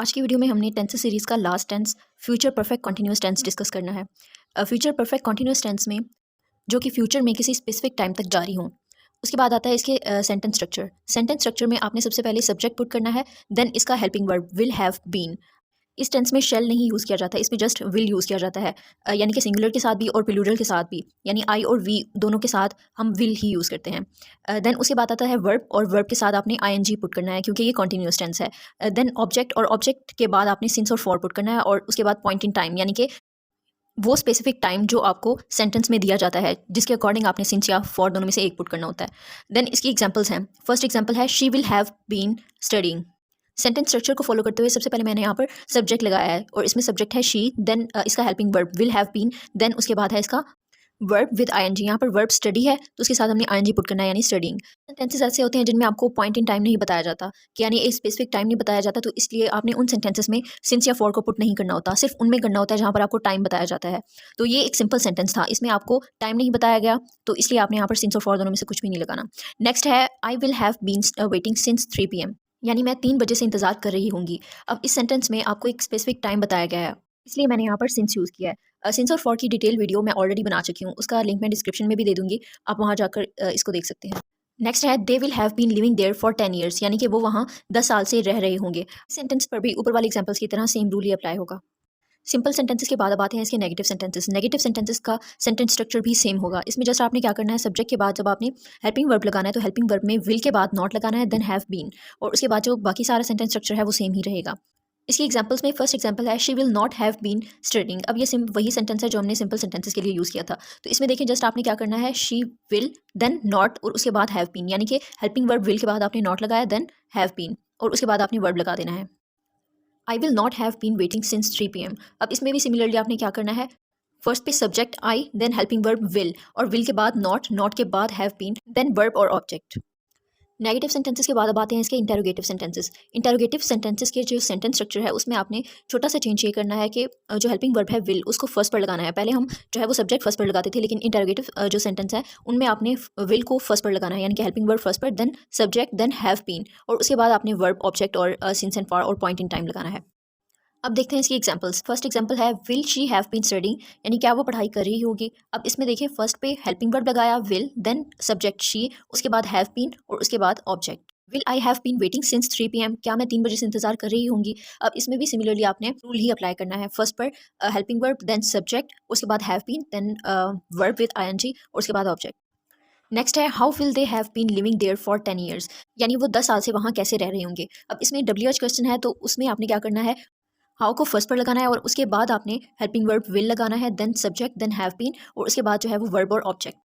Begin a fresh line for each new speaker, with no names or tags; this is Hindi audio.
आज की वीडियो में हमने टेंसेस सीरीज़ का last tense future perfect continuous tense discuss करना है। फ्यूचर परफेक्ट कंटिन्यूअस टेंस में जो कि फ्यूचर में किसी स्पेसिफिक टाइम तक जारी हो, उसके बाद आता है इसके सेंटेंस स्ट्रक्चर। सेंटेंस स्ट्रक्चर में आपने सबसे पहले सब्जेक्ट पुट करना है, देन इसका helping verb will have been. इस टेंस में शेल नहीं यूज़ किया जाता है, इसमें जस्ट विल यूज़ किया जाता है। यानी कि सिंगुलर के साथ भी और प्लूरल के साथ भी, यानी आई और वी दोनों के साथ हम विल ही यूज़ करते हैं। देन उसके बाद आता है वर्ब, और वर्ब के साथ आपने आईएनजी पुट करना है क्योंकि ये कॉन्टिन्यूअस टेंस है। देन ऑब्जेक्ट, और ऑब्जेक्ट के बाद आपने सिंस और फॉर पुट करना है, और उसके बाद पॉइंट इन टाइम, यानी कि वो स्पेसिफिक टाइम जो आपको सेंटेंस में दिया जाता है जिसके अकॉर्डिंग आपने सिंस या फॉर दोनों में से एक पुट करना होता है। देन इसकी एग्जांपल्स हैं। फर्स्ट एग्जांपल है she will have been studying. Sentence structure को फॉलो करते हुए सबसे पहले मैंने यहाँ पर सब्जेक्ट लगाया है, और इसमें सब्जेक्ट है शी, देन इसका helping verb will have been, then उसके बाद है इसका वर्ब विद आईएनजी। यहाँ पर वर्ब स्टडी है तो उसके साथ हमने आईएनजी पुट करना है, यानी स्टडीइंग। सेंटेंसेस ऐसे होते हैं जिनमें आपको पॉइंट इन टाइम नहीं बताया जाता, कि यानी एक स्पेसिफिक टाइम नहीं बताया जाता, तो इसलिए आपने उन सेंटेंसेस में सिंस या फॉर को पुट नहीं करना होता, सिर्फ उनमें करना होता है जहाँ पर आपको टाइम बताया जाता है। तो ये एक सिंपल सेंटेंस था, इसमें आपको टाइम नहीं बताया गया, तो इसलिए आपने यहाँ पर सिंस और फॉर दोनों में से कुछ भी नहीं लगाना। नेक्स्ट है I will have been waiting since 3 PM, यानी मैं 3 बजे से इंतजार कर रही होंगी। अब इस सेंटेंस में आपको एक स्पेसिफिक टाइम बताया गया है, इसलिए मैंने यहाँ पर सिंस यूज़ किया है। सिंस और फॉर की डिटेल वीडियो मैं ऑलरेडी बना चुकी हूँ, उसका लिंक मैं डिस्क्रिप्शन में भी दे दूँगी, आप वहाँ जाकर इसको देख सकते हैं। नेक्स्ट है they will have been living there for 10 years, यानी कि वो वहाँ 10 साल से रह रहे होंगे। इस सेंटेंस पर भी ऊपर वाले एग्जाम्पल्स की तरह सेम रूल ही अप्लाई होगा। सिंपल सेंटेंसेस के बाद अब आते हैं इसके नेगेटिव सेंटेंसेस। नेगेटिव सेंटेंसेस का सेंटेंस स्ट्रक्चर भी सेम होगा। इसमें जस्ट आपने क्या करना है, सब्जेक्ट के बाद जब आपने हेल्पिंग वर्ब लगाना है तो हेल्पिंग वर्ब में विल के बाद नॉट लगाना है, देन हैव बीन, और उसके बाद जो बाकी सारा सेंटेंस स्ट्रक्चर है वो सेम ही रहेगा। इसकी एग्जांपल्स में फर्स्ट एग्जांपल है she will not have been studying. अब ये वही सेंटेंस है जो हमने सिंपल सेंटेंसेस के लिए यूज़ किया था। तो इसमें देखिए जस्ट आपने क्या करना है, शी विल देन नॉट और उसके बाद हैव बीन, यानी कि हेल्पिंग वर्ब विल के बाद आपने नॉट लगाया, देन हैव बीन, और उसके बाद आपने वर्ब लगा देना है। I will not have been waiting since 3 PM। अब इसमें भी सिमिलरली आपने क्या करना है, फर्स्ट पे subject I, then helping verb will, और विल के बाद नॉट, नॉट के बाद हैव बीन, देन वर्ब और ऑब्जेक्ट। नेगेटिव सेंटेंसेस के बाद अब आते हैं इसके इंटेरोगेटिव सेंटेंसेस। इंटेरोगेटिव सेंटेंसेस के जो सेंटेंस स्ट्रक्चर है उसमें आपने छोटा सा चेंज ये करना है कि जो हेल्पिंग वर्ब है विल, उसको फर्स्ट पर लगाना है। पहले हम जो है वो सब्जेक्ट फर्स्ट पर लगाते थे, लेकिन इंटेरोगेटिव जो सेंटेंस है उनमें आपने विल को फर्स्ट पर लगाना है, यानी कि हेल्पिंग वर्ब फर्स्ट पर, then subject, then have been, और उसके बाद आपने वर्ब, ऑब्जेक्ट और सिंस एंड फॉर और पॉइंट इन टाइम लगाना है। अब देखते हैं इसकी एग्जांपल्स। फर्स्ट एग्जांपल है will she have been studying, यानी क्या वो पढ़ाई कर रही होगी। अब इसमें देखिए फर्स्ट पे हेल्पिंग वर्ब लगाया विल, देन सब्जेक्ट शी, उसके बाद हैव बीन, और उसके बाद object. Will I have been waiting since 3 PM, क्या मैं 3 बजे से इंतजार कर रही होंगी। अब इसमें भी सिमिलरली आपने रूल ही अप्लाई करना है। फर्स्ट पर हेल्पिंग वर्ब, देन सब्जेक्ट, उसके बाद have been, then verb with ING, और उसके बाद ऑब्जेक्ट। नेक्स्ट है how will they have been living there for 10 years, यानी वो 10 साल से वहाँ कैसे रह रहे होंगे। अब इसमें WH क्वेश्चन है, तो उसमें आपने क्या करना है, हाउ को फर्स्ट पर लगाना है, और उसके बाद आपने हेल्पिंग वर्ब विल लगाना है, then subject, then have been, और उसके बाद जो है वो वर्ब और ऑब्जेक्ट।